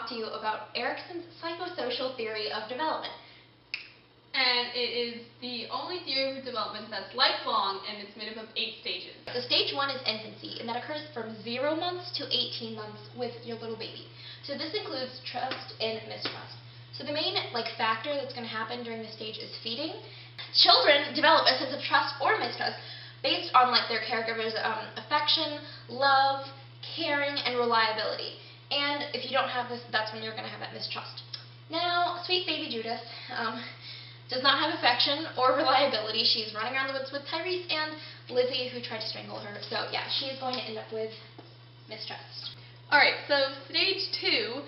talk to you about Erikson's psychosocial theory of development. And it is the only theory of development that's lifelong, and it's made up of 8 stages. So stage 1 is infancy, and that occurs from 0 months to 18 months with your little baby. So this includes trust and mistrust. So the main factor that's going to happen during this stage is feeding. Children develop a sense of trust or mistrust based on their caregivers' affection, love, caring, and reliability. And if you don't have this, that's when you're going to have that mistrust. Now, sweet baby Judith does not have affection or reliability. She's running around the woods with Tyrese and Lizzie, who tried to strangle her. So yeah, she is going to end up with mistrust. Alright, so stage 2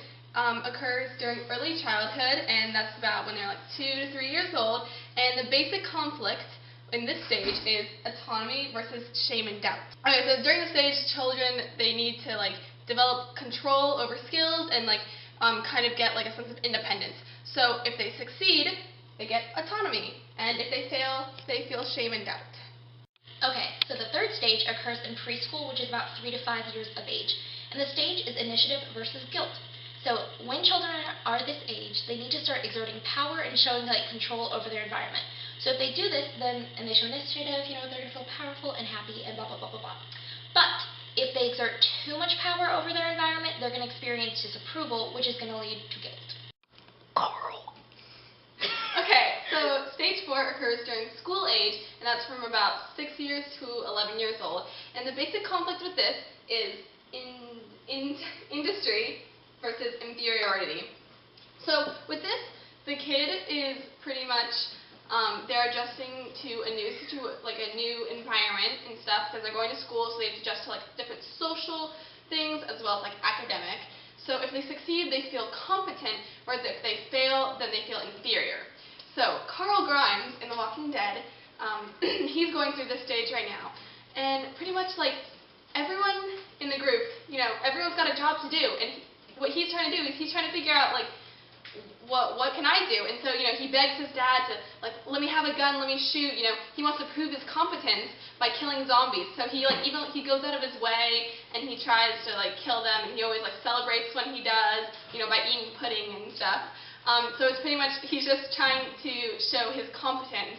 occurs during early childhood, and that's about when they're 2 to 3 years old. And the basic conflict in this stage is autonomy versus shame and doubt. Alright, so during the stage, children, they need to develop control over skills and kind of get a sense of independence. So if they succeed, they get autonomy, and if they fail, they feel shame and doubt. Okay, so the third stage occurs in preschool, which is about 3 to 5 years of age, and the stage is initiative versus guilt. So when children are this age, they need to start exerting power and showing control over their environment. So if they do this, and they show initiative, they're going to feel powerful and happy and blah, blah, blah, blah, blah. But if they exert too much power over their environment, they're going to experience disapproval, which is going to lead to guilt. So stage 4 occurs during school age, and that's from about 6 years to 11 years old. And the basic conflict with this is industry versus inferiority. So with this, the kid is pretty much they're adjusting to a new environment and stuff, because they're going to school, so they have to adjust to different social things as well as academic. So if they succeed, they feel competent, whereas if they fail, then they feel inferior. So Carl Grimes in The Walking Dead, he's going through this stage right now, and pretty much everyone in the group, everyone's got a job to do, and what he's trying to do is he's trying to figure out what can I do, and so he begs his dad to let me have a gun, let me shoot. He wants to prove his competence by killing zombies. So he even he goes out of his way and he tries to kill them, and he always celebrates when he does, by eating pudding and stuff. So it's pretty much, he's just trying to show his competence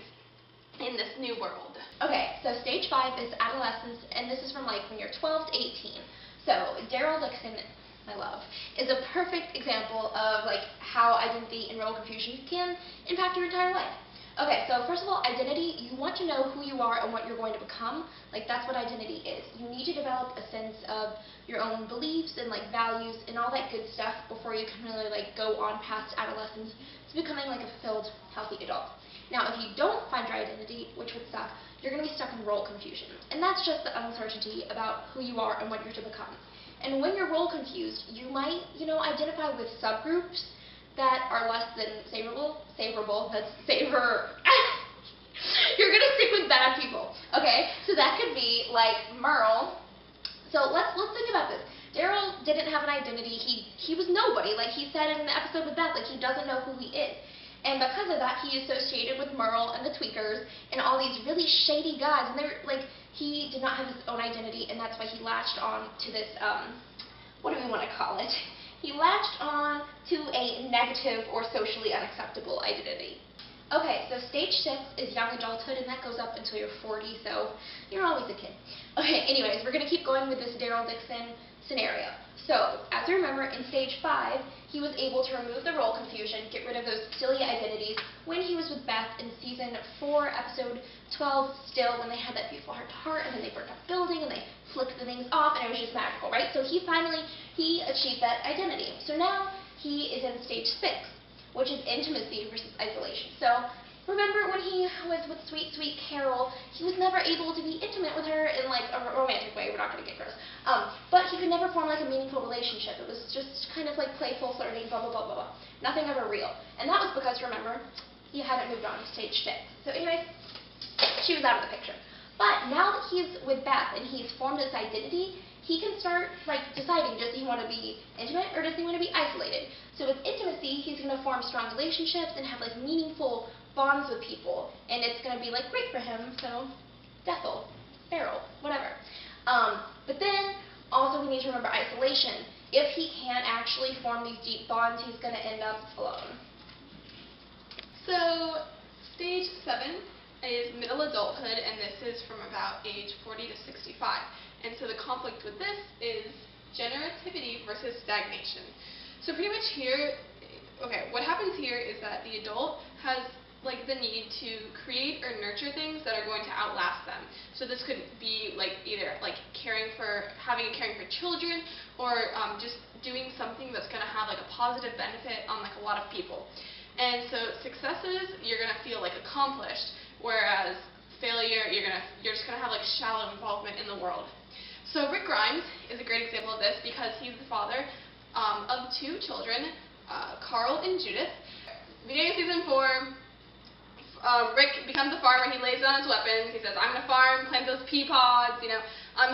in this new world. Okay, so stage 5 is adolescence, and this is from when you're 12 to 18. So Daryl Dixon, my love, is a perfect example of how identity and role confusion can impact your entire life. Okay, so first of all, identity, you want to know who you are and what you're going to become. That's what identity is. You need to develop a sense of your own beliefs and values and all that good stuff before you can really go on past adolescence to becoming a fulfilled, healthy adult. Now, if you don't find your identity, which would suck, you're going to be stuck in role confusion. And that's just the uncertainty about who you are and what you're to become. And when you're role confused, you might, identify with subgroups that are less than savorable, that's savor. You're going to stick with bad people, okay? So that could be Merle. So let's think about this. Daryl didn't have an identity. He was nobody. He said in the episode with Beth, he doesn't know who he is. And because of that, he associated with Merle and the Tweakers and all these really shady guys. And they're he did not have his own identity, and that's why he latched on to this, what do we want to call it? He latched on to a negative or socially unacceptable identity. Okay, so stage 6 is young adulthood, and that goes up until you're 40, so you're always a kid. Okay, anyways, we're going to keep going with this Daryl Dixon scenario. So, as you remember, in stage 5, he was able to remove the role confusion, get rid of those silly identities, when he was with Beth in season 4, episode 12, still, when they had that beautiful heart-to-heart, and then they burned up the building, and they flicked the things off, and it was just magical, right? So he achieved that identity. So now he is in stage 6, which is intimacy versus isolation. So remember when he was with sweet, sweet Carol, he was never able to be intimate with her in a romantic way. We're not going to get gross. But he could never form a meaningful relationship. It was just kind of playful, flirting, blah, blah, blah, blah, blah. Nothing ever real. And that was because, remember, he hadn't moved on to stage 6. So anyways, she was out of the picture. But now that he's with Beth and he's formed his identity, he can start deciding, does he want to be intimate or does he want to be isolated? So with intimacy, he's going to form strong relationships and have meaningful bonds with people, and it's going to be great for him. So Bethel, Farrell, whatever. But then also we need to remember isolation. if he can't actually form these deep bonds, he's going to end up alone. So, stage 7 is middle adulthood, and this is from about age 40 to 65. And so the conflict with this is generativity versus stagnation. So pretty much here, okay, what happens here is that the adult has like the need to create or nurture things that are going to outlast them. So this could be like either like having a caring for children, or just doing something that's going to have like a positive benefit on like a lot of people. And so successes, you're going to feel like accomplished, whereas failure, you're just going to have like shallow involvement in the world. So Rick Grimes is a great example of this because he's the father of 2 children, Carl and Judith. Beginning of season 4, Rick becomes a farmer. He lays down his weapons. He says, "I'm going to farm, plant those pea pods." You know,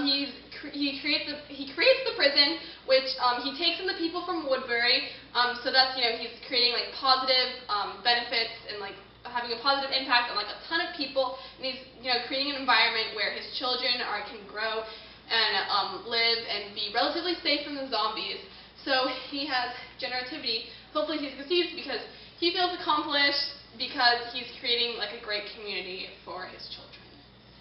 he creates the prison, which he takes in the people from Woodbury. So that's, you know, he's creating like positive benefits and like having a positive impact on like a ton of people. And he's, you know, creating an environment where his children can grow and live and be relatively safe from the zombies. So he has generativity. Hopefully he succeeds because he feels accomplished, because he's creating like a great community for his children.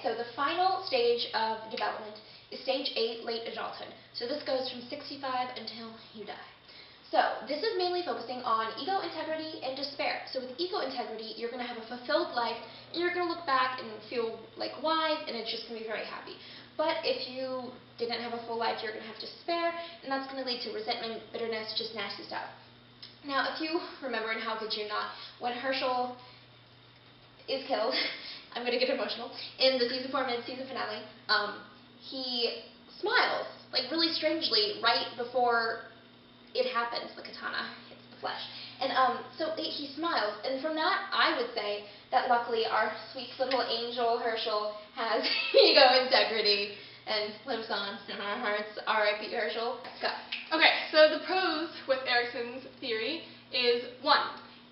So the final stage of development is stage 8, late adulthood. So this goes from 65 until you die. So this is mainly focusing on ego integrity and despair. So with ego integrity, you're going to have a fulfilled life, and you're going to look back and feel like wise, and it's just going to be very happy. But if you didn't have a full life, you're going to have despair, and that's going to lead to resentment, bitterness, just nasty stuff. Now, if you remember, and how could you not, when Herschel is killed, I'm going to get emotional, in the season 4 mid-season finale, he smiles, like really strangely, right before it happens. The katana hits the flesh. And so he smiles, and from that, I would say that luckily our sweet little angel Herschel has ego integrity and lives on in our hearts. R.I.P. Herschel. Go. Okay, so the pros with Erikson's theory is 1,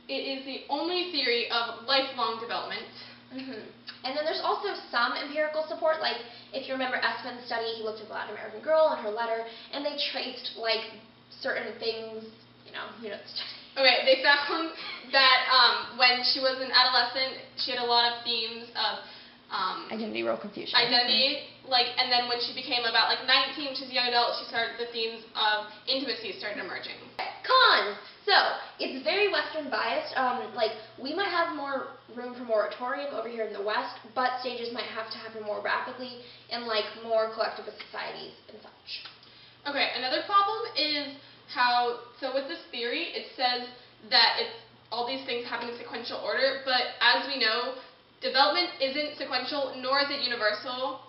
it is the only theory of lifelong development. And then there's also some empirical support, like if you remember Espin's study, he looked at the Latin American girl and her letter, and they traced like certain things, you know the study. Okay, they found that when she was an adolescent, she had a lot of themes of identity, role confusion. Identity, and then when she became about 19, she's a young adult, the themes of intimacy started emerging. Cons! So, it's very Western biased. We might have more room for moratorium over here in the West, but stages might have to happen more rapidly in more collectivist societies and such. Okay, another problem is so with this theory, it says that all these things happen in sequential order, but as we know, development isn't sequential, nor is it universal.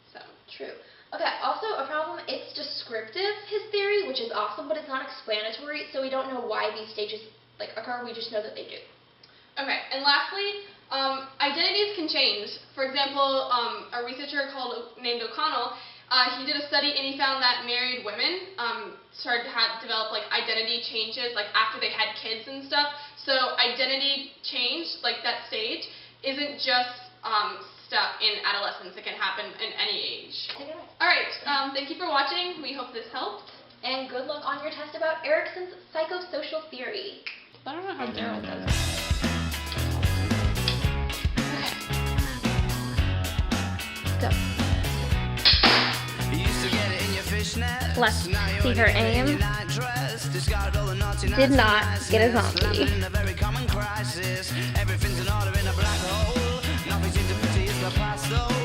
So true. Okay, also a problem, it's descriptive, his theory, which is awesome, but it's not explanatory, so we don't know why these stages occur, we just know that they do. Okay, and lastly, identities can change. For example, a researcher named O'Connell, he did a study and he found that married women started to develop identity changes after they had kids and stuff. So identity change, that stage, isn't just stuck in adolescence. It can happen in any age. Alright, thank you for watching. We hope this helped. And good luck on your test about Erikson's psychosocial theory. I don't know how Daryl does it. Go. Let's see her aim. Did not get a zombie. Everything's in order in a black hole. Nothing seems to pity is the past though.